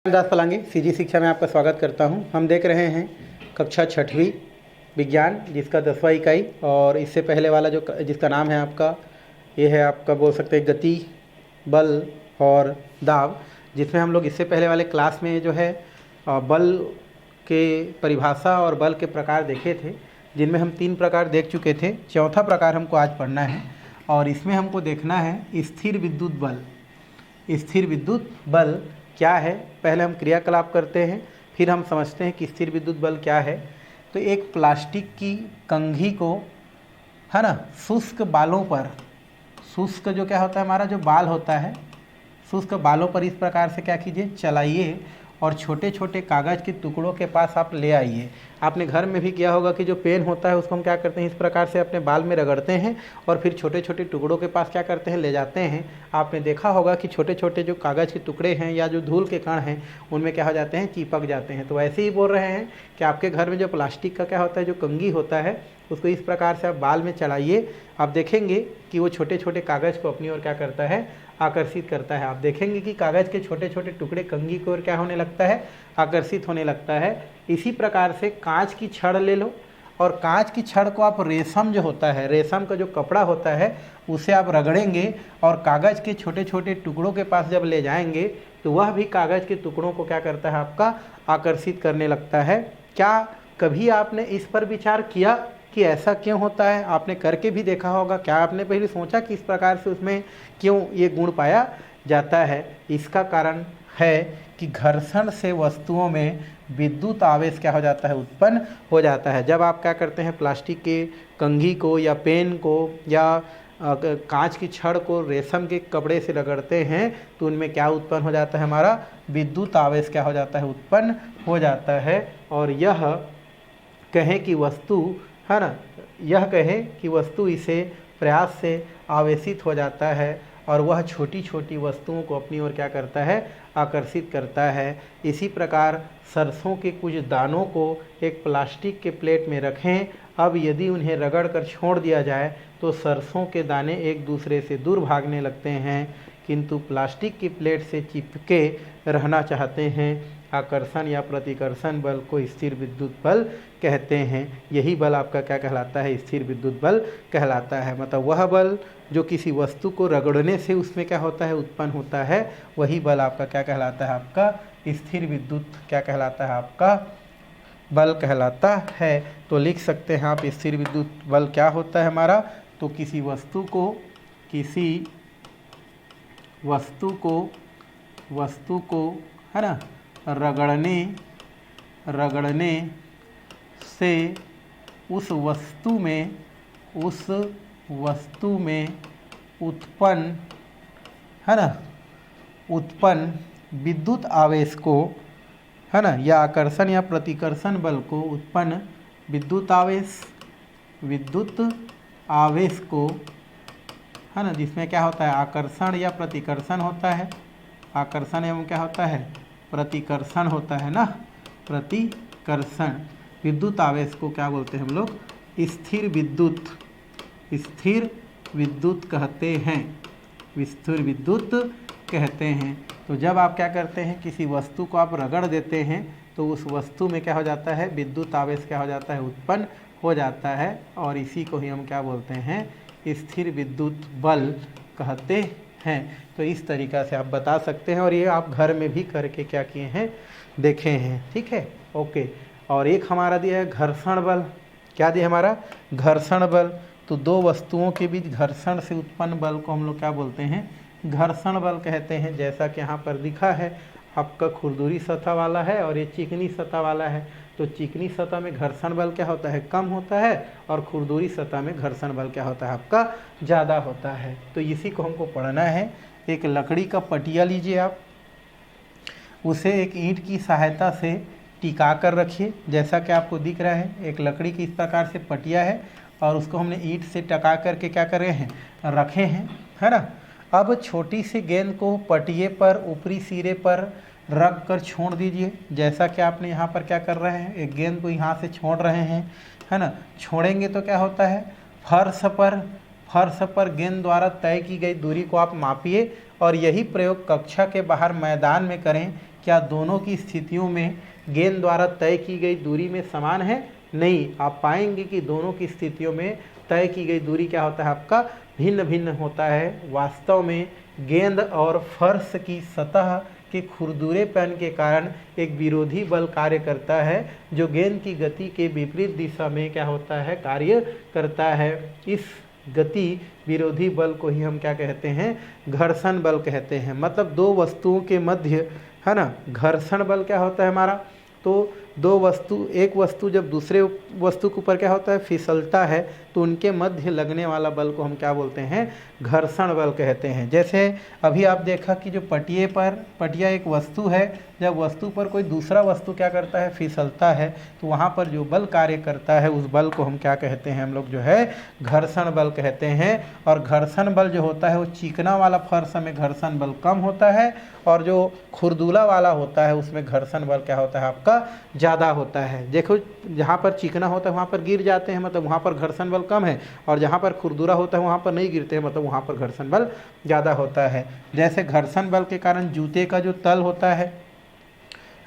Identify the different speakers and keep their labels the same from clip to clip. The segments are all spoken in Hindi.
Speaker 1: दास पलांगी सीजी शिक्षा में आपका स्वागत करता हूं। हम देख रहे हैं कक्षा छठवीं विज्ञान जिसका 10वां इकाई, और इससे पहले वाला जो जिसका नाम है आपका ये है आपका बोल सकते हैं गति, बल और दाब, जिसमें हम लोग इससे पहले वाले क्लास में जो है बल के परिभाषा और बल के प्रकार देखे थे, जिनमें हम 3 प्रकार देख चुके थे। चौथा प्रकार हमको आज पढ़ना है और इसमें हमको देखना है स्थिर विद्युत बल। स्थिर विद्युत बल क्या है, पहले हम क्रियाकलाप करते हैं, फिर हम समझते हैं कि स्थिर विद्युत बल क्या है। तो एक प्लास्टिक की कंघी को है ना शुष्क बालों पर, शुष्क जो क्या होता है हमारा जो बाल होता है, शुष्क बालों पर इस प्रकार से क्या कीजिए चलाइए और छोटे छोटे कागज़ के टुकड़ों के पास आप ले आइए। आपने घर में भी किया होगा कि जो पेन होता है उसको हम क्या करते हैं इस प्रकार से अपने बाल में रगड़ते हैं और फिर छोटे छोटे टुकड़ों के पास क्या करते हैं ले जाते हैं। आपने देखा होगा कि छोटे छोटे जो कागज़ के टुकड़े हैं या जो धूल के कण हैं उनमें क्या हो जाते हैं चिपक जाते हैं। तो ऐसे ही बोल रहे हैं कि आपके घर में जो प्लास्टिक का क्या होता है जो कंघी होता है उसको इस प्रकार से आप बाल में चलाइए। आप देखेंगे कि वो छोटे छोटे कागज़ को अपनी ओर क्या करता है आकर्षित करता है। आप देखेंगे कि कागज़ के छोटे छोटे टुकड़े कंघी की ओर क्या होने लगता है आकर्षित होने लगता है। इसी प्रकार से कांच की छड़ ले लो और कांच की छड़ को आप रेशम जो होता है, रेशम का जो कपड़ा होता है उसे आप रगड़ेंगे और कागज़ के छोटे छोटे टुकड़ों के पास जब ले जाएंगे तो वह भी कागज़ के टुकड़ों को क्या करता है आपका आकर्षित करने लगता है। क्या कभी आपने इस पर विचार किया कि ऐसा क्यों होता है? आपने करके भी देखा होगा। क्या आपने पहले सोचा कि इस प्रकार से उसमें क्यों ये गुण पाया जाता है? इसका कारण है कि घर्षण से वस्तुओं में विद्युत आवेश क्या हो जाता है उत्पन्न हो जाता है। जब आप क्या करते हैं प्लास्टिक के कंघी को या पेन को या कांच की छड़ को रेशम के कपड़े से रगड़ते हैं तो उनमें क्या उत्पन्न हो जाता है हमारा विद्युत आवेश क्या हो जाता है उत्पन्न हो जाता है। और यह कहें कि वस्तु है ना, यह कहें कि वस्तु इसे प्रयास से आवेशित हो जाता है और वह छोटी छोटी वस्तुओं को अपनी ओर क्या करता है आकर्षित करता है। इसी प्रकार सरसों के कुछ दानों को एक प्लास्टिक के प्लेट में रखें। अब यदि उन्हें रगड़ कर छोड़ दिया जाए तो सरसों के दाने एक दूसरे से दूर भागने लगते हैं, किंतु प्लास्टिक की प्लेट से चिपके रहना चाहते हैं। आकर्षण या प्रतिकर्षण बल को स्थिर विद्युत बल कहते हैं। यही बल आपका क्या कहलाता है स्थिर विद्युत बल कहलाता है। मतलब वह बल जो किसी वस्तु को रगड़ने से उसमें क्या होता है उत्पन्न होता है, वही बल आपका क्या कहलाता है आपका स्थिर विद्युत क्या कहलाता है आपका बल कहलाता है। तो लिख सकते हैं आप स्थिर विद्युत बल क्या होता है हमारा। तो किसी वस्तु को है ना रगड़ने से उस वस्तु में उत्पन्न विद्युत आवेश को है ना या आकर्षण या प्रतिकर्षण बल को उत्पन्न विद्युत आवेश को है ना, जिसमें क्या होता है आकर्षण या प्रतिकर्षण होता है, आकर्षण एवं क्या होता है प्रतिकर्षण होता है ना, प्रतिकर्षण विद्युत आवेश को क्या बोलते हैं हम लोग स्थिर विद्युत कहते हैं, स्थिर विद्युत कहते हैं। तो जब आप क्या करते हैं किसी वस्तु को आप रगड़ देते हैं तो उस वस्तु में क्या हो जाता है विद्युत आवेश क्या हो जाता है उत्पन्न हो जाता है और इसी को ही हम क्या बोलते हैं स्थिर विद्युत बल कहते हैं। तो इस तरीक़ा से आप बता सकते हैं और ये आप घर में भी करके क्या किए हैं देखे हैं। ठीक है, ओके। और एक हमारा दिया है घर्षण बल। क्या दिया हमारा घर्षण बल। तो दो वस्तुओं के बीच घर्षण से उत्पन्न बल को हम लोग क्या बोलते हैं घर्षण बल कहते हैं। जैसा कि यहाँ पर दिखा है आपका खुरदुरी सतह वाला है और ये चिकनी सतह वाला है। तो चिकनी सतह में घर्षण बल क्या होता है कम होता है और खुरदुरी सतह में घर्षण बल क्या होता है आपका ज़्यादा होता है। तो इसी को हमको पढ़ना है। एक लकड़ी का पटिया लीजिए आप, उसे एक ईंट की सहायता से टिका कर रखिए। जैसा कि आपको दिख रहा है एक लकड़ी की इस प्रकार से पटिया है और उसको हमने ईंट से टका करके क्या कर रहे हैं रखे हैं, है ना। अब छोटी सी गेंद को पटिए पर ऊपरी सिरे पर रख कर छोड़ दीजिए। जैसा कि आपने यहाँ पर क्या कर रहे हैं एक गेंद को यहाँ से छोड़ रहे हैं, है ना। छोड़ेंगे तो क्या होता है फर्श पर गेंद द्वारा तय की गई दूरी को आप मापिए और यही प्रयोग कक्षा के बाहर मैदान में करें क्या दोनों की स्थितियों में गेंद द्वारा तय की गई दूरी में समान है? नहीं, आप पाएंगे कि दोनों की स्थितियों में तय की गई दूरी क्या होता है आपका भिन्न भिन्न होता है। वास्तव में गेंद और फर्श की सतह के खुरदुरेपन के कारण एक विरोधी बल कार्य करता है जो गेंद की गति के विपरीत दिशा में क्या होता है कार्य करता है। इस गति विरोधी बल को ही हम क्या कहते हैं घर्षण बल कहते हैं। मतलब दो वस्तुओं के मध्य है ना घर्षण बल क्या होता है हमारा, तो एक वस्तु जब दूसरे वस्तु के ऊपर क्या होता है फिसलता है तो उनके मध्य लगने वाला बल को हम क्या बोलते हैं घर्षण बल कहते हैं। जैसे अभी आप देखा कि जो पटिया एक वस्तु है, जब वस्तु पर कोई दूसरा वस्तु क्या करता है फिसलता है तो वहाँ पर जो बल कार्य करता है उस बल को हम क्या कहते हैं हम लोग जो है घर्षण बल कहते हैं। और घर्षण बल जो होता है वो चिकना वाला फर्श में घर्षण बल कम होता है और जो खुरदुला वाला होता है उसमें घर्षण बल क्या होता है आपका ज़्यादा होता है। देखो जहाँ पर चिकना होता है वहाँ पर गिर जाते हैं, मतलब वहाँ पर घर्षण बल कम है, और जहाँ पर खुरदुरा होता है वहाँ पर नहीं गिरते हैं, मतलब वहाँ पर घर्षण बल ज़्यादा होता है। जैसे घर्षण बल के कारण जूते का जो तल होता है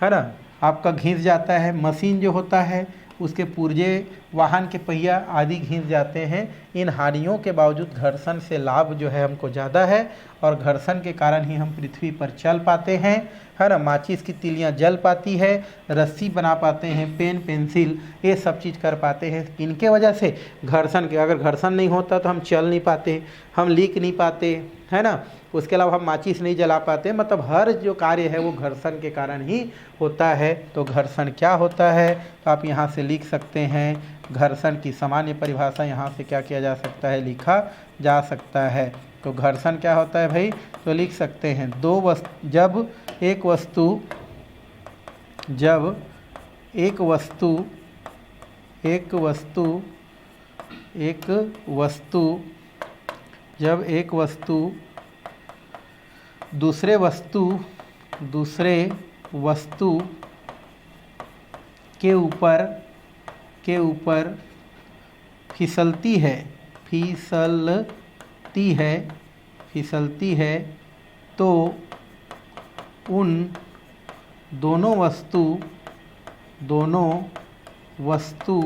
Speaker 1: ना आपका घिस जाता है, मशीन जो होता है उसके पुर्जे, वाहन के पहिया आदि घिस जाते हैं। इन हानियों के बावजूद घर्षण से लाभ जो है हमको ज़्यादा है और घर्षण के कारण ही हम पृथ्वी पर चल पाते हैं, है ना। माचिस की तिलियाँ जल पाती है, रस्सी बना पाते हैं, पेन पेंसिल ये सब चीज़ कर पाते हैं। इनके वजह से घर्षण के, अगर घर्षण नहीं होता तो हम चल नहीं पाते, हम लिख नहीं पाते, है ना। उसके अलावा हम माचिस नहीं जला पाते, मतलब हर जो कार्य है वो घर्षण के कारण ही होता है। तो घर्षण क्या होता है तो आप यहाँ से लिख सकते हैं, घर्षण की सामान्य परिभाषा यहाँ से क्या किया जा सकता है लिखा जा सकता है। तो घर्षण क्या होता है भाई, तो लिख सकते हैं जब एक वस्तु दूसरे वस्तु के ऊपर फिसलती है तो उन दोनों वस्तु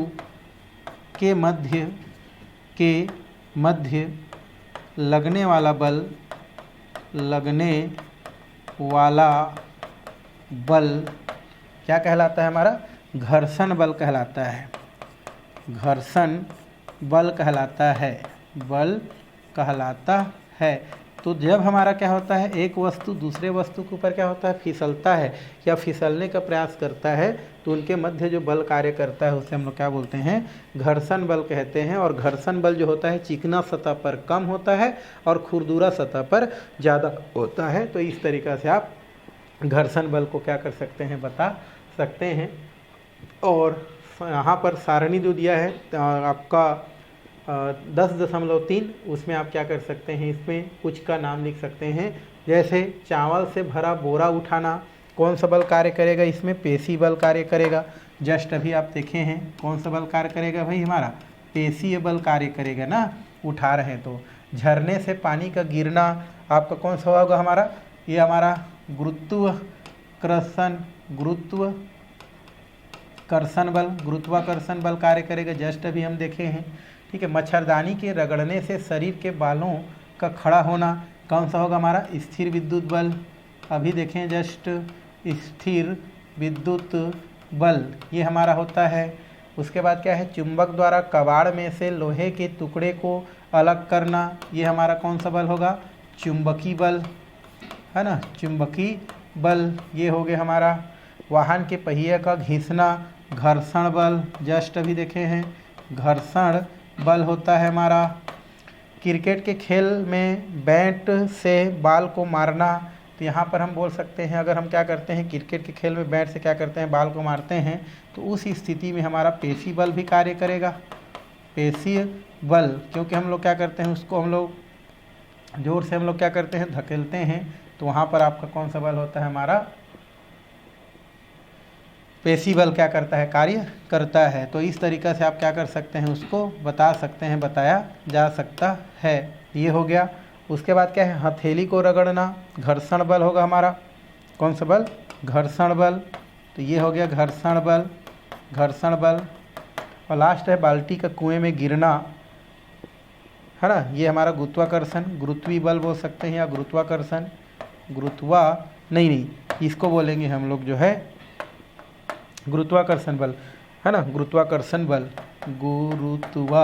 Speaker 1: के मध्य लगने वाला बल क्या कहलाता है हमारा घर्षण बल कहलाता है। घर्षण बल कहलाता है। तो जब हमारा क्या होता है एक वस्तु दूसरे वस्तु के ऊपर क्या होता है फिसलता है या फिसलने का प्रयास करता है तो उनके मध्य जो बल कार्य करता है उसे हम लोग क्या बोलते हैं घर्षण बल कहते हैं। और घर्षण बल जो होता है चिकना सतह पर कम होता है और खुरदुरा सतह पर ज़्यादा होता है। तो इस तरीक़ा से आप घर्षण बल को क्या कर सकते हैं बता सकते हैं। और यहाँ पर सारणी जो दिया है आपका 10.3 उसमें आप क्या कर सकते हैं इसमें कुछ का नाम लिख सकते हैं। जैसे चावल से भरा बोरा उठाना कौन सा बल कार्य करेगा, इसमें पेशी बल कार्य करेगा। जस्ट अभी आप देखे हैं कौन सा बल कार्य करेगा भाई हमारा पेशीय बल कार्य करेगा ना, उठा रहे हैं तो। झरने से पानी का गिरना आपका कौन सा होगा हमारा, ये हमारा गुरुत्वाकर्षण बल कार्य करेगा। जस्ट अभी हम देखे हैं, ठीक है। मच्छरदानी के रगड़ने से शरीर के बालों का खड़ा होना कौन सा होगा हमारा स्थिर विद्युत बल। अभी देखें जस्ट स्थिर विद्युत बल ये हमारा होता है। उसके बाद क्या है चुंबक द्वारा कबाड़ में से लोहे के टुकड़े को अलग करना, ये हमारा कौन सा बल होगा चुंबकीय बल, है ना। चुंबकीय बल ये हो गया हमारा। वाहन के पहिए का घिसना घर्षण बल, जस्ट अभी देखे हैं घर्षण बल होता है हमारा। क्रिकेट के खेल में बैट से बाल को मारना, तो यहाँ पर हम बोल सकते हैं अगर हम क्या करते हैं क्रिकेट के खेल में बैट से क्या करते हैं बाल को मारते हैं तो उस स्थिति में हमारा पेशी बल भी कार्य करेगा। पेशीय बल क्योंकि हम लोग क्या करते हैं उसको हम लोग जोर से हम लोग क्या करते हैं धकेलते हैं, तो वहाँ पर आपका कौन सा बल होता है हमारा पेशी बल क्या करता है कार्य करता है। तो इस तरीक़ा से आप क्या कर सकते हैं उसको बता सकते हैं, बताया जा सकता है। ये हो गया। उसके बाद क्या है हथेली को रगड़ना घर्षण बल होगा हमारा कौन सा बल घर्षण बल, तो ये हो गया घर्षण बल, घर्षण बल। और लास्ट है बाल्टी का कुएं में गिरना, है ना, ये हमारा गुरुत्वाकर्षण, गुरुत्वीय बल बोल सकते हैं या गुरुत्वाकर्षण, नहीं, इसको बोलेंगे हम लोग जो है गुरुत्वाकर्षण बल, है ना, गुरुत्वाकर्षण बल, गुरुत्वाकर्षण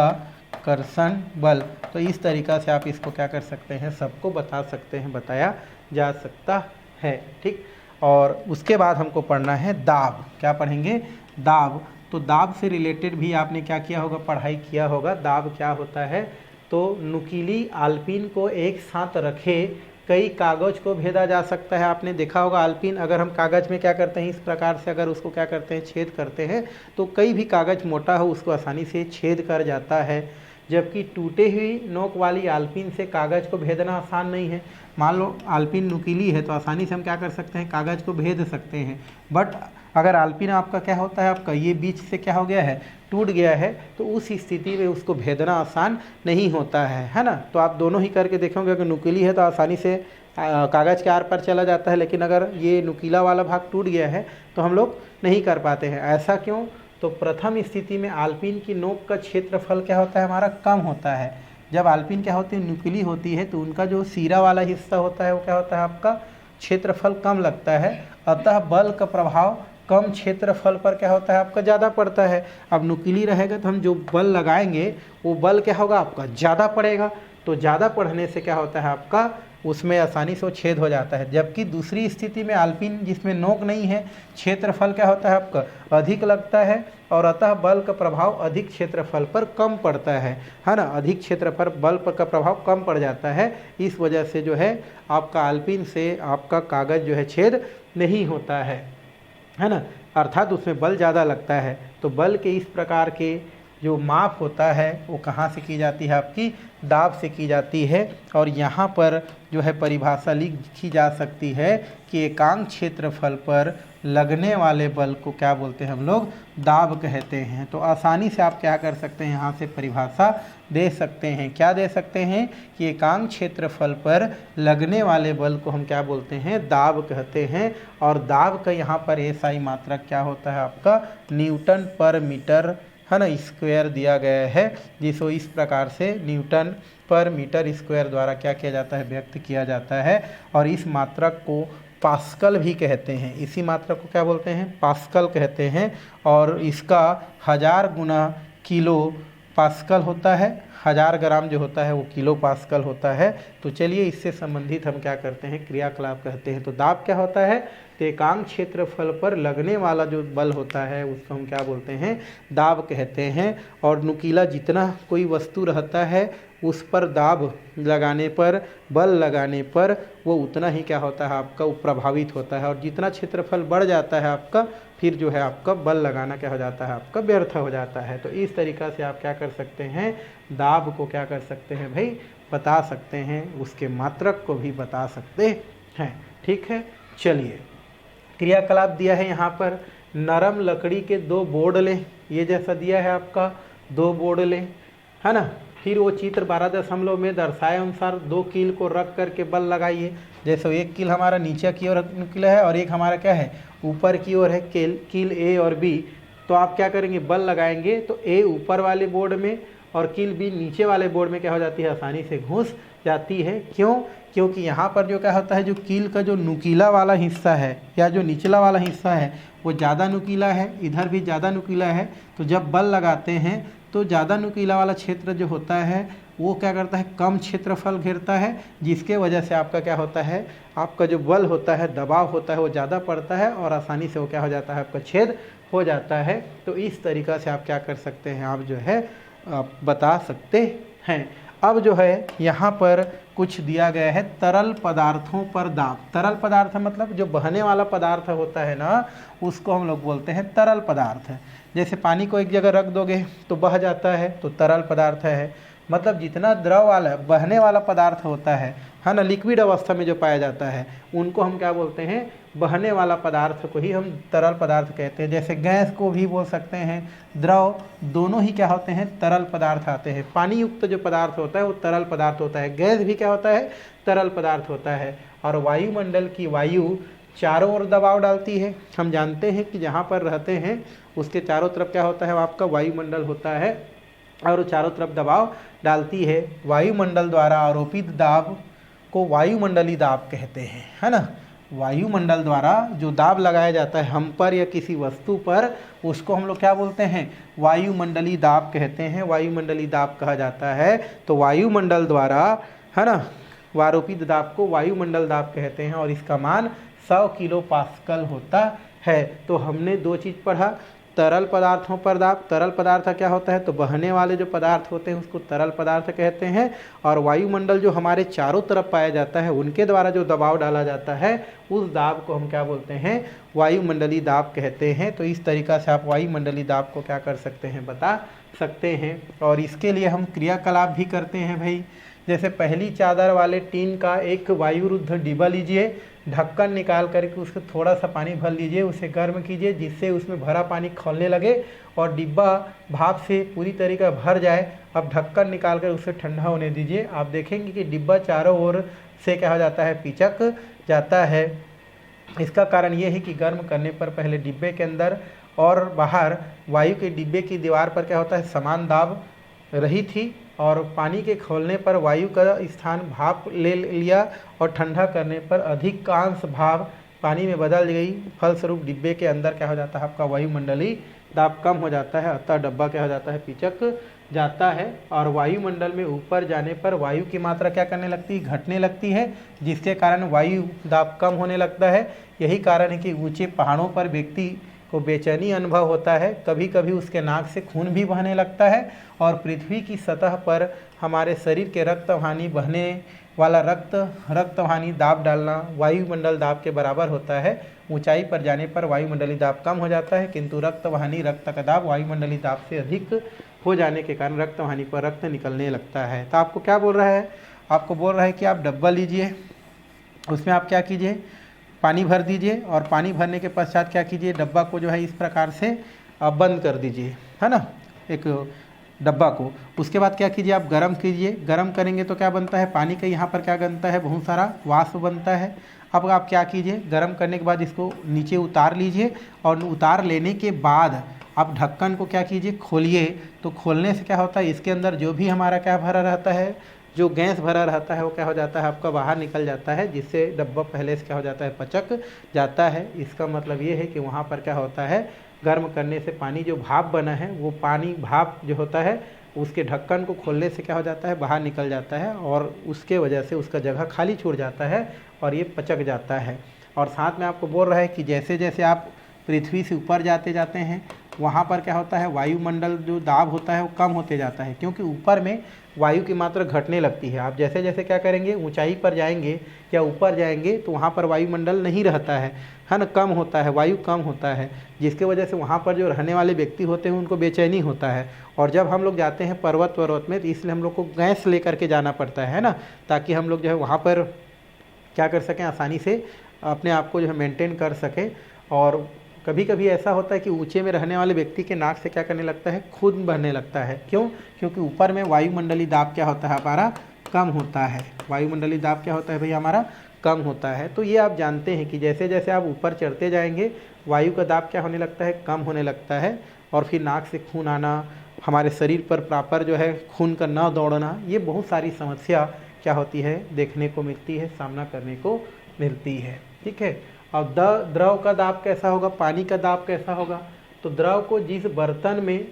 Speaker 1: बल। तो इस तरीक़ा से आप इसको क्या कर सकते हैं, सबको बता सकते हैं, बताया जा सकता है। ठीक, और उसके बाद हमको पढ़ना है दाब। क्या पढ़ेंगे, दाब। तो दाब से रिलेटेड भी आपने क्या किया होगा, पढ़ाई किया होगा। दाब क्या होता है, तो नुकीली आलपीन को एक साथ रखे कई कागज़ को भेदा जा सकता है। आपने देखा होगा आलपीन, अगर हम कागज़ में क्या करते हैं, इस प्रकार से अगर उसको क्या करते हैं, छेद करते हैं, तो कई भी कागज़ मोटा हो उसको आसानी से छेद कर जाता है। जबकि टूटे हुई नोक वाली आलपीन से कागज़ को भेदना आसान नहीं है। मान लो आलपीन नुकीली है तो आसानी से हम क्या कर सकते हैं, कागज़ को भेद सकते हैं। बट अगर आलपीन आपका क्या होता है, आपका ये बीच से क्या हो गया है, टूट गया है, तो उस स्थिति में उसको भेदना आसान नहीं होता है ना। तो आप दोनों ही करके देखोगे, अगर नुकीली है तो आसानी से कागज़ के आर पार चला जाता है, लेकिन अगर ये नुकीला वाला भाग टूट गया है तो हम लोग नहीं कर पाते हैं। ऐसा क्यों, तो प्रथम स्थिति में आलपीन की नोक का क्षेत्रफल क्या होता है, हमारा कम होता है। जब आलपीन क्या होती है, नुकीली होती है, तो उनका जो सीरा वाला हिस्सा होता है वो क्या होता है, आपका क्षेत्रफल कम लगता है। अतः बल का प्रभाव कम क्षेत्रफल पर क्या होता है, आपका ज़्यादा पड़ता है। अब नुकीली रहेगा तो हम जो बल लगाएंगे वो बल क्या होगा, आपका ज़्यादा पड़ेगा। तो ज़्यादा पड़ने से क्या होता है, आपका उसमें आसानी से वो छेद हो जाता है। जबकि दूसरी स्थिति में आलपीन जिसमें नोक नहीं है, क्षेत्रफल क्या होता है, आपका अधिक लगता है, और अतः बल का प्रभाव अधिक क्षेत्रफल पर कम पड़ता है ना। अधिक क्षेत्रफल बल पर का प्रभाव कम पड़ जाता है। इस वजह से जो है आपका आलपीन से आपका कागज़ जो है छेद नहीं होता है ना, अर्थात उसमें बल ज़्यादा लगता है। तो बल के इस प्रकार के जो माप होता है वो कहाँ से की जाती है, आपकी दाब से की जाती है। और यहाँ पर जो है परिभाषा लिखी जा सकती है कि एकांक क्षेत्रफल पर लगने वाले बल को क्या बोलते हैं, हम लोग दाब कहते हैं। तो आसानी से आप क्या कर सकते हैं, यहाँ से परिभाषा दे सकते हैं। क्या दे सकते हैं कि एकांक क्षेत्रफल पर लगने वाले बल को हम क्या बोलते हैं, दाब कहते हैं। और दाब का यहाँ पर एसआई मात्रक क्या होता है, आपका न्यूटन पर मीटर, है ना, स्क्वायर दिया गया है, जिसको इस प्रकार से न्यूटन पर मीटर स्क्वायर द्वारा क्या किया जाता है, व्यक्त किया जाता है। और इस मात्रक को पास्कल भी कहते हैं। इसी मात्रक को क्या बोलते हैं, पास्कल कहते हैं। और इसका 1000 गुना किलो पास्कल होता है, 1000 ग्राम जो होता है वो किलो पास्कल होता है। तो चलिए इससे संबंधित हम क्या करते हैं, क्रियाकलाप कहते हैं। तो दाब क्या होता है, तो एकांक क्षेत्रफल पर लगने वाला जो बल होता है उसको हम क्या बोलते हैं, दाब कहते हैं। और नुकीला जितना कोई वस्तु रहता है उस पर दाब लगाने पर, बल लगाने पर वो उतना ही क्या होता है, आपका प्रभावित होता है। और जितना क्षेत्रफल बढ़ जाता है आपका, फिर जो है आपका बल लगाना क्या हो जाता है, आपका व्यर्थ हो जाता है। तो इस तरीक़ा से आप क्या कर सकते हैं, दाब को क्या कर सकते हैं भाई, बता सकते हैं, उसके मात्रक को भी बता सकते हैं। ठीक है, चलिए क्रियाकलाप दिया है यहाँ पर, नरम लकड़ी के 2 बोर्ड लें, ये जैसा दिया है आपका 2 बोर्ड लें, है ना। फिर वो चित्र 12 में दर्शाए अनुसार 2 कील को रख करके बल लगाइए। जैसे एक कील हमारा नीचे की ओर निकला है और एक हमारा क्या है, ऊपर की ओर है, कील ए और बी। तो आप क्या करेंगे, बल लगाएंगे तो ए ऊपर वाले बोर्ड में और कील बी नीचे वाले बोर्ड में क्या हो जाती है, आसानी से घुस जाती है। क्यों, क्योंकि यहाँ पर जो क्या होता है, जो कील का जो नुकीला वाला हिस्सा है या जो निचला वाला हिस्सा है वो ज़्यादा नुकीला है, इधर भी ज़्यादा नुकीला है। तो जब बल लगाते हैं तो ज़्यादा नुकीला वाला क्षेत्र जो होता है वो क्या करता है, कम क्षेत्रफल घेरता है, जिसके वजह से आपका क्या होता है, आपका जो बल होता है, दबाव होता है वो ज़्यादा पड़ता है और आसानी से वो क्या हो जाता है, आपका छेद हो जाता है। तो इस तरीक़ा से आप क्या कर सकते हैं, आप जो है आप बता सकते हैं। अब जो है यहाँ पर कुछ दिया गया है, तरल पदार्थों पर दाब। तरल पदार्थ मतलब जो बहने वाला पदार्थ होता है ना, उसको हम लोग बोलते हैं तरल पदार्थ। जैसे पानी को एक जगह रख दोगे तो बह जाता है, तो तरल पदार्थ है। मतलब जितना द्रव वाला बहने वाला पदार्थ होता है ना, लिक्विड अवस्था में जो पाया जाता है, उनको हम क्या बोलते हैं, बहने वाला पदार्थ को ही हम तरल पदार्थ कहते हैं। जैसे गैस को भी बोल सकते हैं, द्रव, दोनों ही क्या होते हैं, तरल पदार्थ आते हैं। पानी युक्त जो पदार्थ होता है वो तरल पदार्थ होता है, गैस भी क्या होता है, तरल पदार्थ होता है। और वायुमंडल की वायु चारों ओर दबाव डालती है। हम जानते हैं कि जहाँ पर रहते हैं उसके चारों तरफ क्या होता है, आपका वायुमंडल होता है और वो चारों तरफ दबाव डालती है। वायुमंडल द्वारा आरोपित दाब को वायुमंडलीय दाब कहते हैं, है ना। वायुमंडल द्वारा जो दाब लगाया जाता है हम पर या किसी वस्तु पर, उसको हम लोग क्या बोलते हैं, वायुमंडलीय दाब कहते हैं, वायुमंडलीय दाब कहा जाता है। तो वायुमंडल द्वारा, है ना, आरोपित दाब को वायुमंडल दाब कहते हैं और इसका मान 100 किलो पास्कल होता है। तो हमने दो चीज़ पढ़ा, तरल पदार्थों पर दाब। तरल पदार्थ क्या होता है, तो बहने वाले जो पदार्थ होते हैं उसको तरल पदार्थ कहते हैं। और वायुमंडल जो हमारे चारों तरफ पाया जाता है उनके द्वारा जो दबाव डाला जाता है उस दाब को हम क्या बोलते हैं, वायुमंडलीय दाब कहते हैं। तो इस तरीक़ा से आप वायुमंडलीय दाब को क्या कर सकते हैं, बता सकते हैं। और इसके लिए हम क्रियाकलाप भी करते हैं भाई। जैसे पहली चादर वाले टीन का एक वायुरुद्ध डिब्बा लीजिए, ढक्कन निकाल करके उसको थोड़ा सा पानी भर लीजिए, उसे गर्म कीजिए जिससे उसमें भरा पानी खौलने लगे और डिब्बा भाप से पूरी तरीके भर जाए। अब ढक्कन निकाल कर उसे ठंडा होने दीजिए। आप देखेंगे कि डिब्बा चारों ओर से क्या हो जाता है, पिचक जाता है। इसका कारण ये है कि गर्म करने पर पहले डिब्बे के अंदर और बाहर वायु के डिब्बे की दीवार पर क्या होता है, समान दाब रही थी और पानी के खोलने पर वायु का स्थान भाप ले लिया और ठंडा करने पर अधिकांश भाप पानी में बदल गई। फलस्वरूप डिब्बे के अंदर क्या हो जाता है, आपका वायुमंडलीय दाब कम हो जाता है, अतः डब्बा क्या हो जाता है, पिचक जाता है। और वायुमंडल में ऊपर जाने पर वायु की मात्रा क्या करने लगती है, घटने लगती है, जिसके कारण वायु दाब कम होने लगता है। यही कारण है कि ऊंचे पहाड़ों पर व्यक्ति को बेचैनी अनुभव होता है, कभी कभी उसके नाक से खून भी बहने लगता है। और पृथ्वी की सतह पर हमारे शरीर के रक्तवाहिनी बहने वाला रक्तवाहिनी दाब डालना वायुमंडल दाब के बराबर होता है। ऊंचाई पर जाने पर वायुमंडलीय दाब कम हो जाता है, किंतु रक्तवाहिनी रक्त का दाब वायुमंडलीय दाब से अधिक हो जाने के कारण रक्तवाहिनी पर रक्त निकलने लगता है। तो आपको क्या बोल रहा है, आपको बोल रहा है कि आप डब्बा लीजिए, उसमें आप क्या कीजिए, पानी भर दीजिए और पानी भरने के पश्चात क्या कीजिए, डब्बा को जो है इस प्रकार से आप बंद कर दीजिए, है ना, एक डब्बा को। उसके बाद क्या कीजिए, आप गर्म कीजिए। गर्म करेंगे तो क्या बनता है, पानी का यहाँ पर क्या बनता है, बहुत सारा वाष्प बनता है। अब आप क्या कीजिए, गर्म करने के बाद इसको नीचे उतार लीजिए और उतार लेने के बाद आप ढक्कन को क्या कीजिए, खोलिए। तो खोलने से क्या होता है, इसके अंदर जो भी हमारा क्या भरा रहता है, जो गैस भरा रहता है वो क्या हो जाता है, आपका बाहर निकल जाता है, जिससे डब्बा पहले से क्या हो जाता है, पचक जाता है। इसका मतलब ये है कि वहाँ पर क्या होता है, गर्म करने से पानी जो भाप बना है वो पानी भाप जो होता है उसके ढक्कन को खोलने से क्या हो जाता है, बाहर निकल जाता है और उसके वजह से उसका जगह खाली छूट जाता है और ये पचक जाता है। और साथ में आपको बोल रहा है कि जैसे जैसे आप पृथ्वी से ऊपर जाते जाते हैं वहाँ पर क्या होता है, वायुमंडल जो दाब होता है वो कम होते जाता है, क्योंकि ऊपर में वायु की मात्रा घटने लगती है। आप जैसे जैसे क्या करेंगे, ऊंचाई पर जाएंगे या ऊपर जाएंगे तो वहाँ पर वायुमंडल नहीं रहता है ना, कम होता है, वायु कम होता है, जिसके वजह से वहाँ पर जो रहने वाले व्यक्ति होते हैं उनको बेचैनी होता है। और जब हम लोग जाते हैं पर्वत में तो इसलिए हम लोग को गैस लेकर के जाना पड़ता है ना, ताकि हम लोग जो है वहाँ पर क्या कर सकें, आसानी से अपने आप को जो है मेंटेन कर सकें। और कभी कभी ऐसा होता है कि ऊंचे में रहने वाले व्यक्ति के नाक से क्या करने लगता है, खून बहने लगता है। क्यों, क्योंकि ऊपर में वायुमंडलीय दाब क्या होता है, हमारा कम होता है। वायुमंडलीय दाब क्या होता है भाई, हमारा कम होता है। तो ये आप जानते हैं कि जैसे जैसे आप ऊपर चढ़ते जाएंगे वायु का दाब क्या होने लगता है, कम होने लगता है। और फिर नाक से खून आना, हमारे शरीर पर प्रॉपर जो है खून का न दौड़ना, ये बहुत सारी समस्या क्या होती है, देखने को मिलती है, सामना करने को मिलती है। ठीक है। अब द्रव का दाब कैसा होगा, पानी का दाब कैसा होगा, तो द्रव को जिस बर्तन में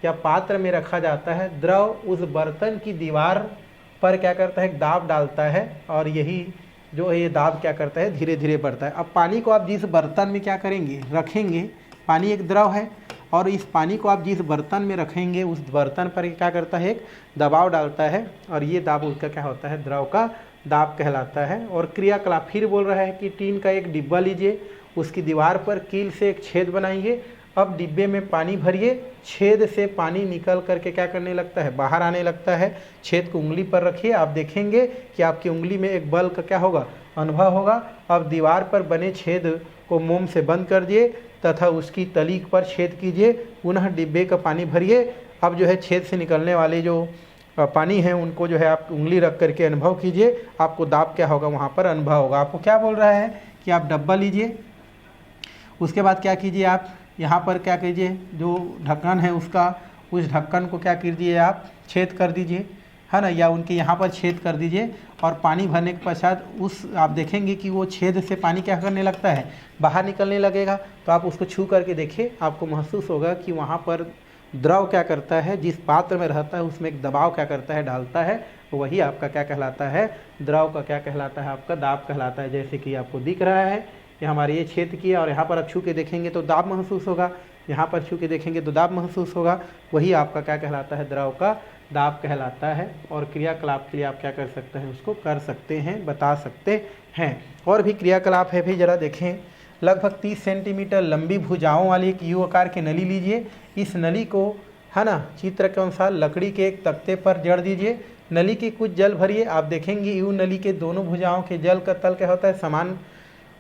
Speaker 1: या पात्र में रखा जाता है, द्रव उस बर्तन की दीवार पर क्या करता है, दाब डालता है और यही जो है ये दाब क्या करता है, धीरे धीरे बढ़ता है। अब पानी को आप जिस बर्तन में क्या करेंगे, रखेंगे, पानी एक द्रव है और इस पानी को आप जिस बर्तन में रखेंगे उस बर्तन पर क्या करता है, एक दबाव डालता है और ये दाब उसका क्या होता है, द्रव का दाब कहलाता है। और क्रियाकलाप फिर बोल रहा है कि टीन का एक डिब्बा लीजिए, उसकी दीवार पर कील से एक छेद बनाइए। अब डिब्बे में पानी भरिए, छेद से पानी निकल करके क्या करने लगता है, बाहर आने लगता है। छेद को उंगली पर रखिए, आप देखेंगे कि आपकी उंगली में एक बल का क्या होगा, अनुभव होगा। अब दीवार पर बने छेद को मोम से बंद कर दिए तथा उसकी तली पर छेद कीजिए, पुनः डिब्बे का पानी भरिए। अब जो है छेद से निकलने वाले जो पानी है उनको जो है आप उंगली रख करके अनुभव कीजिए, आपको दाब क्या होगा वहाँ पर अनुभव होगा। आपको क्या बोल रहा है कि आप डब्बा लीजिए, उसके बाद क्या कीजिए आप यहाँ पर क्या कीजिए, जो ढक्कन है उसका, उस ढक्कन को क्या कीजिए आप छेद कर दीजिए, है ना, या उनके यहाँ पर छेद कर दीजिए। और पानी भरने के पश्चात उस आप देखेंगे कि वो छेद से पानी क्या करने लगता है, बाहर निकलने लगेगा। तो आप उसको छू करके देखिए, आपको महसूस होगा कि वहाँ पर द्रव क्या करता है, जिस पात्र में रहता है उसमें एक दबाव क्या करता है, डालता है, वही आपका क्या कहलाता है, द्रव का क्या कहलाता है, आपका दाब कहलाता है। जैसे कि आपको दिख रहा है कि हमारे ये छेद किया और यहाँ पर आप छू के देखेंगे तो दाब महसूस होगा, यहाँ पर छू के देखेंगे तो दाब महसूस होगा, वही आपका क्या कहलाता है, द्रव का दाब कहलाता है। और क्रियाकलाप के लिए आप क्या कर सकते हैं, उसको कर सकते हैं, बता सकते हैं। और भी क्रियाकलाप है भी, ज़रा देखें। लगभग 30 सेंटीमीटर लंबी भुजाओं वाली एक यू आकार की नली लीजिए। इस नली को, है ना, चित्र के अनुसार लकड़ी के एक तख्ते पर जड़ दीजिए। नली की कुछ जल भरिए। आप देखेंगे यू नली के दोनों भुजाओं के जल का तल क्या होता है, समान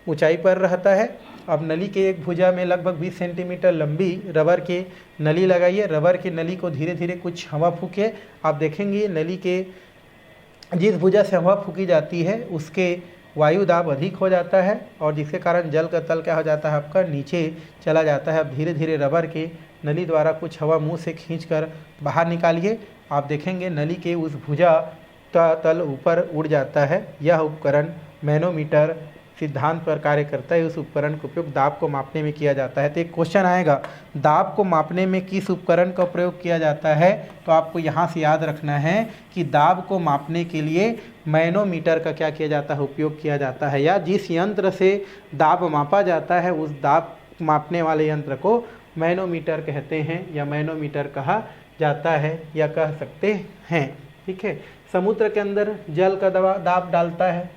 Speaker 1: ऊंचाई पर रहता है। अब नली के एक भुजा में लगभग 20 सेंटीमीटर लंबी रबर की नली लगाइए। रबर की नली को धीरे धीरे कुछ हवा फूके। आप देखेंगे नली के जिस भुजा से हवा फूकी जाती है उसके वायु दाब अधिक हो जाता है और जिसके कारण जल का तल क्या हो जाता है, आपका नीचे चला जाता है। अब धीरे धीरे रबर के नली द्वारा कुछ हवा मुंह से खींचकर बाहर निकालिए। आप देखेंगे नली के उस भुजा का तल ऊपर उड़ जाता है। यह उपकरण मैनोमीटर सिद्धांत पर कार्य करता है। उस उपकरण का उपयोग दाब को मापने में किया जाता है। तो एक क्वेश्चन आएगा, दाब को मापने में किस उपकरण का प्रयोग किया जाता है? तो आपको यहाँ से याद रखना है कि दाब को मापने के लिए मैनोमीटर का क्या किया जाता है, उपयोग किया जाता है। या जिस यंत्र से दाब मापा जाता है उस दाब मापने वाले यंत्र को मैनोमीटर कहते हैं या मैनोमीटर कहा जाता है या कह सकते हैं। ठीक है। समुद्र के अंदर जल का दाब डालता है।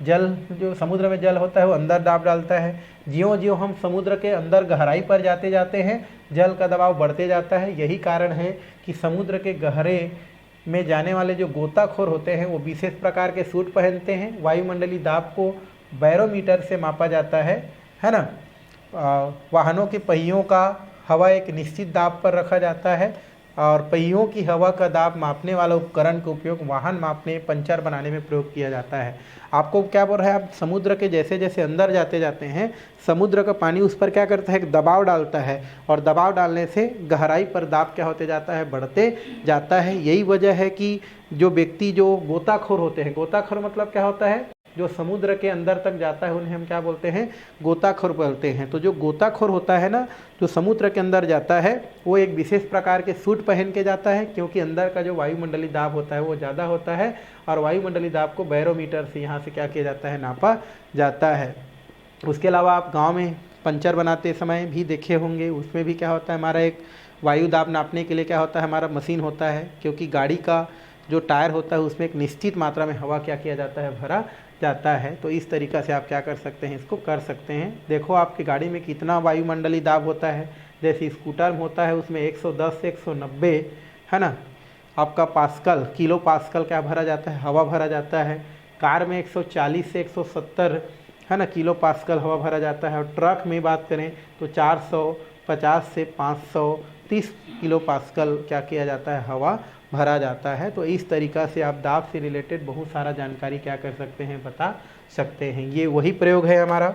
Speaker 1: जो समुद्र में जल होता है वो अंदर दाब डालता है। ज्यों-ज्यों हम समुद्र के अंदर गहराई पर जाते जाते हैं जल का दबाव बढ़ते जाता है। यही कारण है कि समुद्र के गहरे में जाने वाले जो गोताखोर होते हैं वो विशेष प्रकार के सूट पहनते हैं। वायुमंडलीय दाब को बैरोमीटर से मापा जाता है ना। वाहनों के पहियों का हवा एक निश्चित दाब पर रखा जाता है और पहियों की हवा का दाब मापने वाला उपकरण का उपयोग वाहन मापने, पंचर बनाने में प्रयोग किया जाता है। आपको क्या बोल रहा है, आप समुद्र के जैसे जैसे अंदर जाते जाते हैं समुद्र का पानी उस पर क्या करता है, एक दबाव डालता है और दबाव डालने से गहराई पर दाब क्या होते जाता है, बढ़ते जाता है। यही वजह है कि जो व्यक्ति जो गोताखोर होते हैं, गोताखोर मतलब क्या होता है, जो समुद्र के अंदर तक जाता है उन्हें हम क्या बोलते हैं, गोताखोर बोलते हैं। तो जो गोताखोर होता है ना, जो समुद्र के अंदर जाता है वो एक विशेष प्रकार के सूट पहन के जाता है क्योंकि अंदर का जो वायुमंडलीय दाब होता है वो ज़्यादा होता है और वायुमंडलीय दाब को बैरोमीटर से यहाँ से क्या किया जाता है, नापा जाता है। उसके अलावा आप गाँव में पंचर बनाते समय भी देखे होंगे, उसमें भी क्या होता है, हमारा एक वायु दाब नापने के लिए क्या होता है, हमारा मशीन होता है क्योंकि गाड़ी का जो टायर होता है उसमें एक निश्चित मात्रा में हवा क्या किया जाता है, भरा जाता है। तो इस तरीक़ा से आप क्या कर सकते हैं, इसको कर सकते हैं। देखो आपकी गाड़ी में कितना वायुमंडलीय दाब होता है, जैसे स्कूटर में होता है उसमें 110 से 190 है ना, आपका पास्कल, किलो पास्कल क्या भरा जाता है, हवा भरा जाता है। कार में 140 से 170 है ना किलो पास्कल हवा भरा जाता है। और ट्रक में बात करें तो 450 से 530 किलो पास्कल क्या किया जाता है, हवा भरा जाता है। तो इस तरीक़ा से आप दाब से रिलेटेड बहुत सारा जानकारी क्या कर सकते हैं, बता सकते हैं। ये वही प्रयोग है हमारा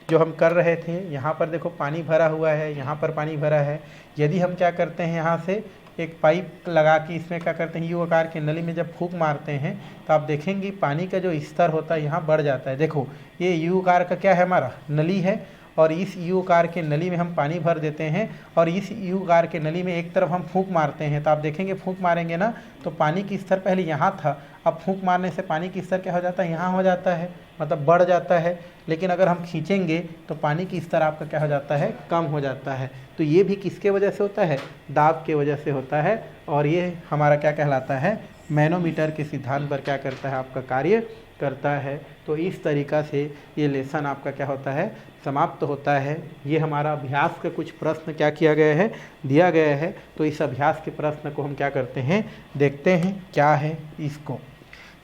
Speaker 1: जो हम कर रहे थे। यहाँ पर देखो पानी भरा हुआ है, यहाँ पर पानी भरा है। यदि हम क्या करते हैं, यहाँ से एक पाइप लगा के इसमें क्या करते हैं, यू आकार की नली में जब फूंक मारते हैं तो आप देखेंगे पानी का जो स्तर होता है यहाँ बढ़ जाता है। देखो ये यू आकार का क्या है, हमारा नली है और इस यू आकार के नली में हम पानी भर देते हैं और इस यू आकार के नली में एक तरफ हम फूंक मारते हैं। तो आप देखेंगे फूंक मारेंगे ना तो पानी की स्तर पहले यहाँ था, अब फूंक मारने से पानी की स्तर क्या हो जाता है, यहाँ हो जाता है, मतलब बढ़ जाता है। लेकिन अगर हम खींचेंगे तो पानी की स्तर आपका क्या हो जाता है, कम हो जाता है। तो ये भी किसके वजह से होता है, दाब के वजह से होता है। और ये हमारा क्या कहलाता है, मैनोमीटर के सिद्धांत पर क्या करता है, आपका कार्य करता है। तो इस तरीक़ा से ये लेसन आपका क्या होता है, समाप्त होता है। ये हमारा अभ्यास का कुछ प्रश्न क्या किया गया है, दिया गया है। तो इस अभ्यास के प्रश्न को हम क्या करते हैं, देखते हैं क्या है इसको।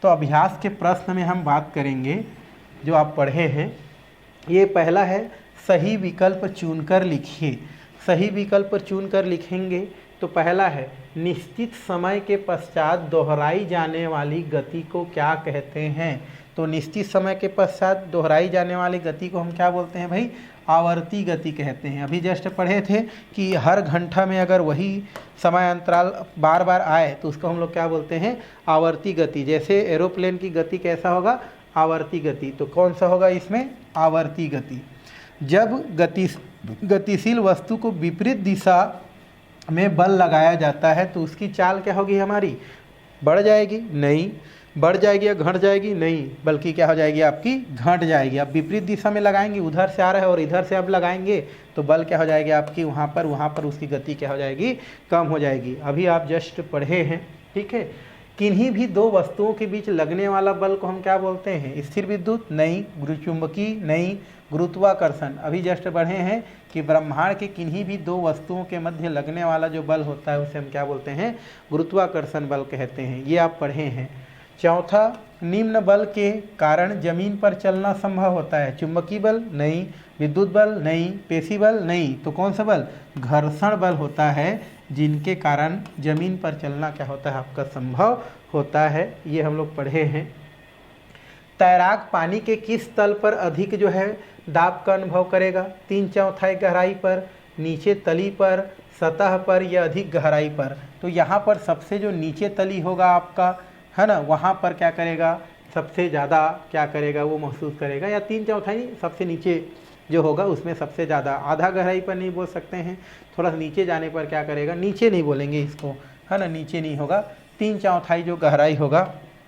Speaker 1: तो अभ्यास के प्रश्न में हम बात करेंगे जो आप पढ़े हैं। ये पहला है, सही विकल्प चुनकर लिखिए। सही विकल्प चुनकर लिखेंगे तो पहला है, निश्चित समय के पश्चात दोहराई जाने वाली गति को क्या कहते हैं। तो निश्चित समय के पश्चात दोहराई जाने वाली गति को हम क्या बोलते हैं भाई? आवर्ती गति कहते हैं। अभी जस्ट पढ़े थे कि हर घंटा में अगर वही समय अंतराल बार बार आए तो उसको हम लोग क्या बोलते हैं? आवर्ती गति। जैसे एरोप्लेन की गति कैसा होगा? आवर्ती गति। तो कौन सा होगा इसमें? आवर्ती गति। जब गतिशील वस्तु को विपरीत दिशा में बल लगाया जाता है तो उसकी चाल क्या होगी हमारी? बढ़ जाएगी? नहीं। बढ़ जाएगी या घट जाएगी? नहीं, बल्कि क्या हो जाएगी आपकी? घट जाएगी। अब विपरीत दिशा में लगाएंगे, उधर से आ रहा है और इधर से अब लगाएंगे तो बल क्या हो जाएगी आपकी? वहाँ पर उसकी गति क्या हो जाएगी? कम हो जाएगी। अभी आप जस्ट पढ़े हैं, ठीक है, किन्हीं भी दो वस्तुओं के बीच लगने वाला बल को हम क्या बोलते हैं? स्थिर विद्युत? नहीं। गुरुचुंबकीय? नहीं। गुरुत्वाकर्षण? अभी जस्ट पढ़े हैं कि ब्रह्मांड के किन्हीं भी दो वस्तुओं के मध्य लगने वाला जो बल होता है उसे हम क्या बोलते हैं? गुरुत्वाकर्षण बल कहते हैं। ये आप पढ़े हैं। चौथा, निम्न बल के कारण जमीन पर चलना संभव होता है। चुंबकीय बल? नहीं। विद्युत बल? नहीं। पेशी बल? नहीं। तो कौन सा बल? घर्षण बल होता है, जिनके कारण जमीन पर चलना क्या होता है आपका? संभव होता है। ये हम लोग पढ़े हैं। तैराक पानी के किस तल पर अधिक जो है दाब का अनुभव करेगा? 3/4 गहराई पर, नीचे तली पर, सतह पर या अधिक गहराई पर? तो यहाँ पर सबसे जो नीचे तली होगा आपका, है ना, वहाँ पर क्या करेगा? सबसे ज़्यादा क्या करेगा? वो महसूस करेगा। या 3/4 सबसे नीचे जो होगा उसमें सबसे ज़्यादा, आधा गहराई पर नहीं बोल सकते हैं, थोड़ा सा नीचे जाने पर क्या करेगा? नीचे नहीं बोलेंगे इसको, है ना, नीचे नहीं होगा। 3/4 जो गहराई होगा,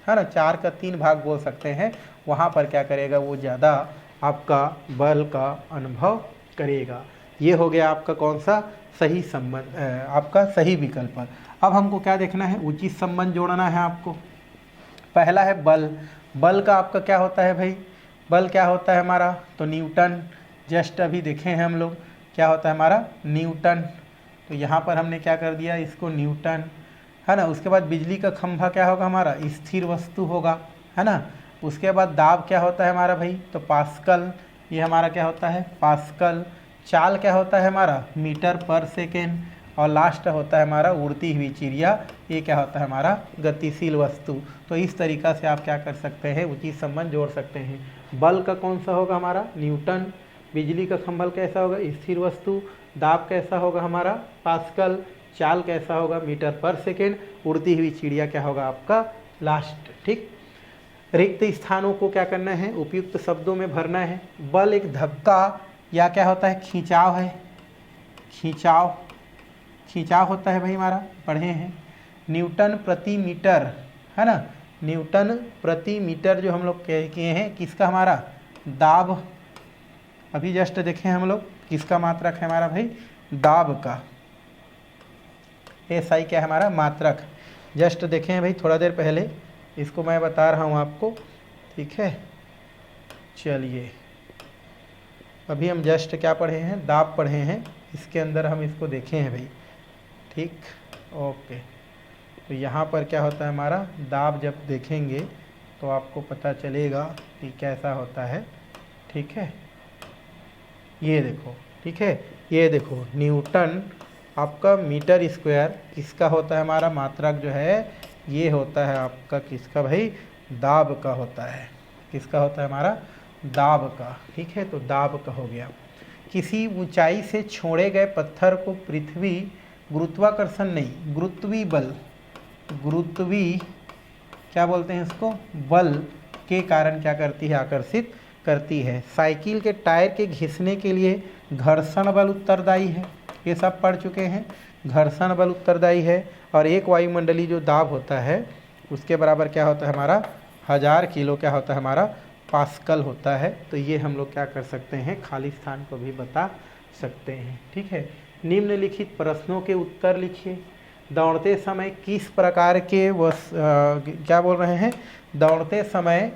Speaker 1: है ना, 4 का 3 भाग बोल सकते हैं, वहाँ पर क्या करेगा? वो ज़्यादा आपका बल का अनुभव करेगा। ये हो गया आपका कौन सा? सही संबंध, आपका सही विकल्प। अब हमको क्या देखना है? उचित संबंध जोड़ना है आपको। पहला है बल। बल का आपका क्या होता है भाई? बल क्या होता है हमारा? तो न्यूटन। जस्ट अभी देखे हैं हम लोग, क्या होता है हमारा? न्यूटन। तो यहाँ पर हमने क्या कर दिया? इसको न्यूटन, है ना। उसके बाद बिजली का खंभा क्या होगा हमारा? स्थिर वस्तु होगा, है ना। उसके बाद दाब क्या होता है हमारा भाई? तो पास्कल। ये हमारा क्या होता है? पास्कल। चाल क्या होता है हमारा? मीटर पर सेकेंड। और लास्ट होता है हमारा उड़ती हुई चिड़िया। ये क्या होता है हमारा? गतिशील वस्तु। तो इस तरीक़ा से आप क्या कर सकते हैं? उचित संबंध जोड़ सकते हैं। बल का कौन सा होगा हमारा? न्यूटन। बिजली का खंभा कैसा होगा? स्थिर वस्तु। दाब कैसा होगा हमारा? पास्कल। चाल कैसा होगा? मीटर पर सेकेंड। उड़ती हुई चिड़िया क्या होगा आपका? लास्ट। ठीक। रिक्त स्थानों को क्या करना है? उपयुक्त शब्दों में भरना है। बल एक धक्का या क्या होता है? खिंचाव है। खिंचाव होता है भाई हमारा, पढ़े हैं। न्यूटन प्रति मीटर, है ना। न्यूटन प्रति मीटर जो हम लोग किए हैं, किसका? हमारा दाब। अभी जस्ट देखें हम लोग, किसका मात्रक है हमारा भाई? दाब का। SI क्या है हमारा? मात्रक। जस्ट देखें भाई, थोड़ा देर पहले इसको मैं बता रहा हूँ आपको, ठीक है। चलिए, अभी हम जस्ट क्या पढ़े हैं? दाब पढ़े हैं। इसके अंदर हम इसको देखे हैं भाई, ठीक, ओके। तो यहाँ पर क्या होता है हमारा? दाब जब देखेंगे तो आपको पता चलेगा कि कैसा होता है, ठीक है। ये देखो, ठीक है, ये देखो, न्यूटन आपका मीटर स्क्वायर किसका होता है हमारा? मात्रक जो है ये होता है आपका किसका भाई? दाब का होता है। किसका होता है हमारा? दाब का, ठीक है। तो दाब का हो गया। किसी ऊंचाई से छोड़े गए पत्थर को पृथ्वी, गुरुत्वाकर्षण नहीं, गुरुत्वी बल, गुरुत्वी क्या बोलते हैं इसको? बल के कारण क्या करती है? आकर्षित करती है। साइकिल के टायर के घिसने के लिए घर्षण बल उत्तरदायी है। ये सब पढ़ चुके हैं। घर्षण बल उत्तरदायी है। और एक वायुमंडलीय जो दाब होता है उसके बराबर क्या होता है हमारा? 1000 किलो क्या होता है हमारा? पास्कल होता है। तो ये हम लोग क्या कर सकते हैं? खाली स्थान को भी बता सकते हैं, ठीक है। निम्नलिखित प्रश्नों के उत्तर लिखिए। दौड़ते समय किस प्रकार के क्या बोल रहे हैं? दौड़ते समय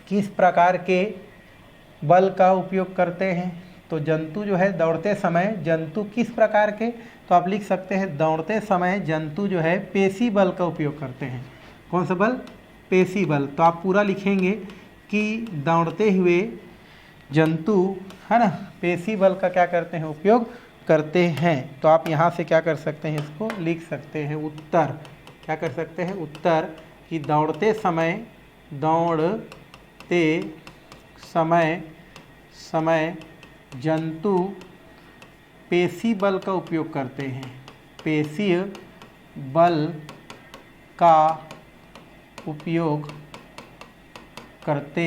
Speaker 1: किस प्रकार के बल का उपयोग करते हैं? तो जंतु जो है दौड़ते समय, जंतु किस प्रकार के? तो आप लिख सकते हैं दौड़ते समय जंतु जो है पेशी बल का उपयोग करते हैं। कौन सा बल? पेशी बल। तो आप पूरा लिखेंगे कि दौड़ते हुए जंतु, है ना, पेशी बल का क्या करते हैं? उपयोग करते हैं। तो आप यहाँ से क्या कर सकते हैं? इसको लिख सकते हैं उत्तर। क्या कर सकते हैं? उत्तर कि दौड़ते समय जंतु पेशी बल का उपयोग करते हैं, पेशीय बल का उपयोग करते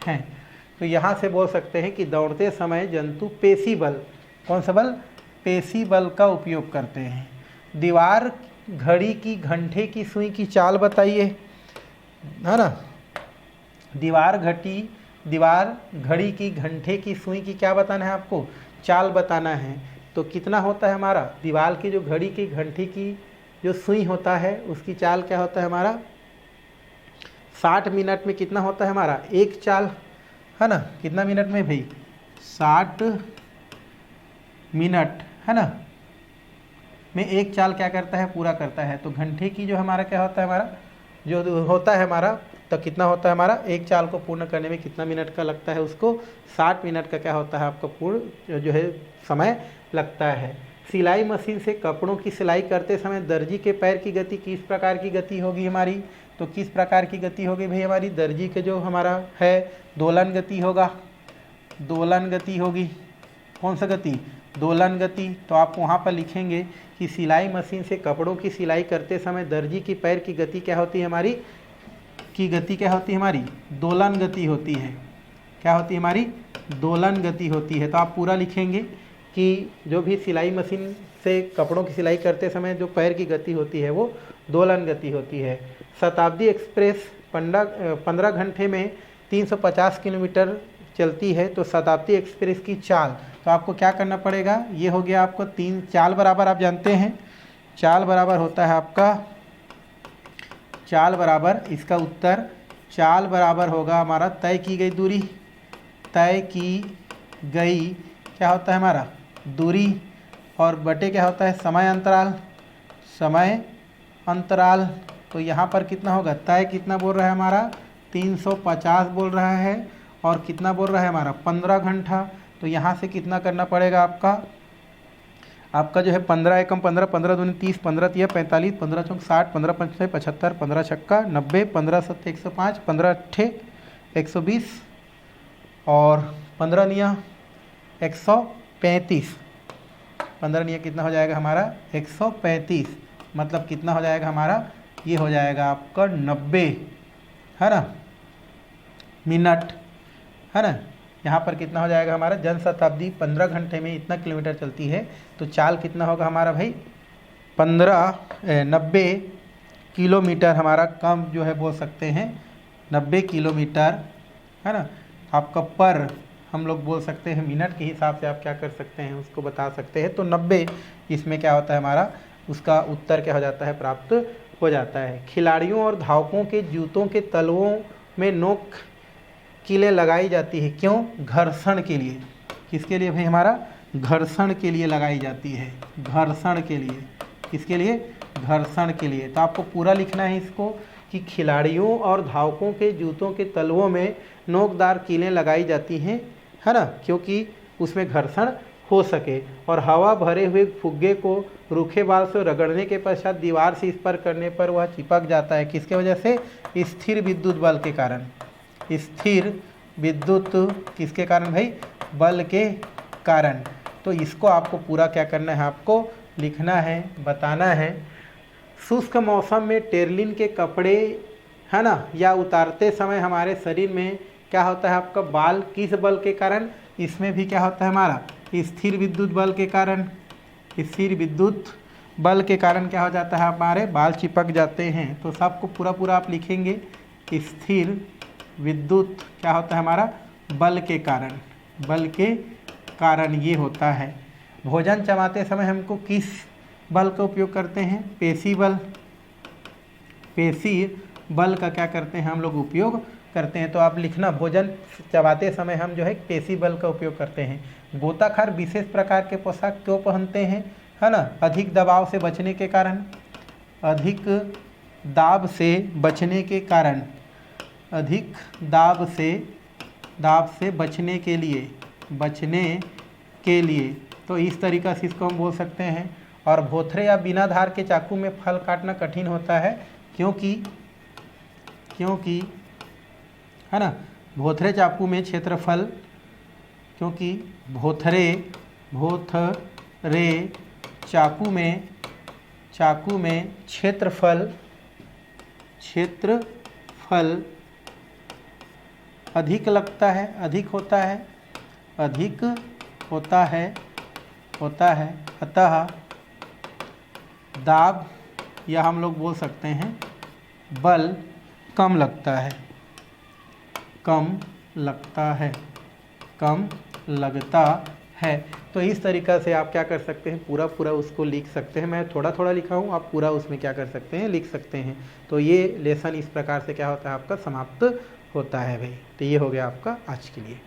Speaker 1: हैं। तो यहाँ से बोल सकते हैं कि दौड़ते समय जंतु पेशी बल, कौन सा बल? पेशी बल का उपयोग करते हैं। दीवार घड़ी की घंटे की सुई की चाल बताइए, है ना। दीवार घड़ी की घंटे की सुई की क्या बताना है आपको? चाल बताना है। तो कितना होता है हमारा? दीवार की जो घड़ी की घंटी की जो सुई होता है उसकी चाल क्या होता है हमारा? 60 मिनट में कितना होता है हमारा? एक चाल, है ना। कितना मिनट में भाई? 60 मिनट, है ना, में एक चाल क्या करता है? पूरा करता है। तो घंटे की जो हमारा क्या होता है? हमारा जो होता है हमारा, तो कितना होता है हमारा? एक चाल को पूर्ण करने में कितना मिनट का लगता है? उसको 60 मिनट का क्या होता है आपका पूर्ण जो है समय लगता है। सिलाई मशीन से कपड़ों की सिलाई करते समय दर्जी के पैर की गति किस प्रकार की गति होगी हमारी? तो किस प्रकार की गति होगी भाई हमारी? दर्जी के जो हमारा है दोलन गति होगा, दोलन गति होगी। कौन सा गति? दोलन गति। तो आप वहाँ पर लिखेंगे कि सिलाई मशीन से कपड़ों की सिलाई करते समय दर्जी की पैर की गति क्या होती है हमारी? की गति क्या होती है हमारी? दोलन गति होती है। क्या होती है हमारी? दोलन गति होती है। तो आप पूरा लिखेंगे कि जो भी सिलाई मशीन से कपड़ों की सिलाई करते समय जो पैर की गति होती है वो दोलन गति होती है। शताब्दी एक्सप्रेस 15 घंटे में 350 किलोमीटर चलती है। तो शताब्दी एक्सप्रेस की चाल, तो आपको क्या करना पड़ेगा? ये हो गया आपको 3 चाल बराबर, आप जानते हैं चाल बराबर होता है आपका, चाल बराबर, इसका उत्तर चाल बराबर होगा हमारा तय की गई दूरी, तय की गई क्या होता है हमारा? दूरी, और बटे क्या होता है? समय अंतराल, समय अंतराल। तो यहाँ पर कितना होगा? तय कितना बोल रहा है हमारा? 350 बोल रहा है, और कितना बोल रहा है हमारा? 15 घंटा। तो यहाँ से कितना करना पड़ेगा आपका जो है 15 एकम 15, 15 दूनी 30, 15 तिया 45, 15 चौक 60, 15 पंचे 75, 15 छक्का 90, 15 सत्ते 105, 15 अट्ठे 120 और 15 निया 135। 15 निया कितना हो जाएगा हमारा? 135। मतलब कितना हो जाएगा हमारा? ये हो जाएगा आपका 90, है ना, मिनट, है ना। यहाँ पर कितना हो जाएगा हमारा? जन शताब्दी 15 घंटे में इतना किलोमीटर चलती है। तो चाल कितना होगा हमारा भाई? 90 किलोमीटर हमारा कम जो है बोल सकते हैं 90 किलोमीटर, है ना। आपका पर हम लोग बोल सकते हैं मिनट के हिसाब से आप क्या कर सकते हैं उसको बता सकते हैं। तो 90 इसमें क्या होता है हमारा? उसका उत्तर क्या हो जाता है? प्राप्त हो जाता है। खिलाड़ियों और धावकों के जूतों के तलवों में नोक कीलें लगाई जाती है, क्यों? घर्षण के लिए। किसके लिए भाई हमारा? घर्षण के लिए लगाई जाती है, घर्षण के लिए। किसके लिए? घर्षण के लिए। तो आपको पूरा लिखना है इसको कि खिलाड़ियों और धावकों के जूतों के तलवों में नोकदार कीलें लगाई जाती हैं, है ना, क्योंकि उसमें घर्षण हो सके। और हवा भरे हुए फुग्गे को रूखे बाल से रगड़ने के पश्चात दीवार से स्पर्श करने पर वह चिपक जाता है। किसके वजह से? स्थिर विद्युत बल के कारण। स्थिर विद्युत किसके कारण भाई? बल के कारण। तो इसको आपको पूरा क्या करना है? आपको लिखना है, बताना है। शुष्क मौसम में टेरलिन के कपड़े, है ना, या उतारते समय हमारे शरीर में क्या होता है आपका? बाल किस बल के कारण? इसमें भी क्या होता है हमारा? स्थिर विद्युत बल के कारण। स्थिर विद्युत बल के कारण क्या हो जाता है? हमारे बाल चिपक जाते हैं। तो सबको पूरा पूरा आप लिखेंगे। स्थिर विद्युत क्या होता है हमारा? बल के कारण, बल के कारण ये होता है। भोजन चबाते समय हमको किस बल का उपयोग करते हैं? पेशी बल। पेशी बल का क्या करते हैं हम लोग? उपयोग करते हैं। तो आप लिखना, भोजन चबाते समय हम जो है पेशी बल का उपयोग करते हैं। गोताखोर विशेष प्रकार के पोशाक क्यों पहनते हैं? है ना, अधिक दबाव से बचने के कारण, अधिक दाब से बचने के कारण, अधिक दाब से बचने के लिए। तो इस तरीक़ा से इसको हम बोल सकते हैं। और भोथरे या बिना धार के चाकू में फल काटना कठिन होता है, क्योंकि है ना। भोथरे चाकू में क्षेत्रफल, क्योंकि भोथरे चाकू में क्षेत्रफल अधिक लगता है, अधिक होता है, अतः दाब या हम लोग बोल सकते हैं बल कम लगता है। तो इस तरीक़ा से आप क्या कर सकते हैं, पूरा उसको लिख सकते हैं। मैं थोड़ा थोड़ा लिखा हूँ, आप पूरा उसमें क्या कर सकते हैं, लिख सकते हैं। तो ये लेसन इस प्रकार से क्या होता है आपका समाप्त होता है भाई। तो ये हो गया आपका आज के लिए।